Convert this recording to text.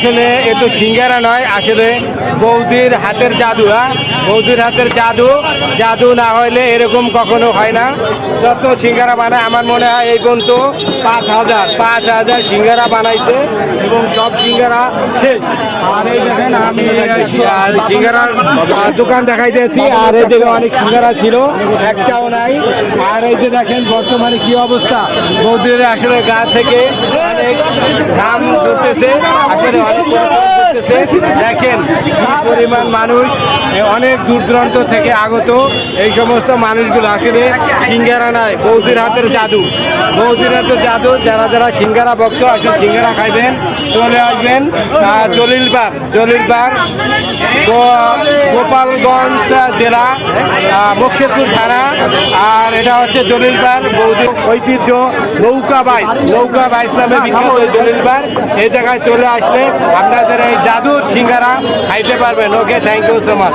আসলে এ তো সিঙ্গারা নয়, আসলে বৌদির হাতের জাদু। বৌদির হাতের জাদু, জাদু না হইলে এরকম কখনো হয় না। যত সিঙ্গারা বানায় আমার মনে হয় এই পর্যন্ত 5,000 সিঙ্গারা বানাইছে এবং সব সিঙ্গারা শেষ। আর এই দেখেন আমি সিঙ্গারার দোকান দেখাইতেছি, আর এই দিকে অনেক সিঙ্গারা ছিল, একটাও নাই। আর এই যে দেখেন বর্তমানে কি অবস্থা, বৌদির আসলে গা থেকে অনেক ঘাম ধরতেছে, আসলে অনেক পরিশ্রম করতেছে। দেখেন কি পরিমাণ মানুষ, অনেক দূর দূরান্ত থেকে আগত এই সমস্ত মানুষগুলো। আসলে সিঙ্গারা নয়, বৌদির হাতের জাদু, বৌদির হাতের জাদু। যারা যারা সিঙ্গারা ভক্ত আসলে সিঙ্গারা খাইবেন, চলে আসবেন জলিলবাগ গোপালগঞ্জ জেলা, বক্সিরপুর থানা। আর এটা হচ্ছে জলিলবাগ বৌদি ঐতিহ্য নৌকা বাইস নামে বিখ্যাত জলিলবাগ। এই জায়গায় চলে আসলে আপনাদের এই জাদুর সিঙ্গারা খাইতে পারবেন। ওকে, থ্যাংক ইউ সো মাচ।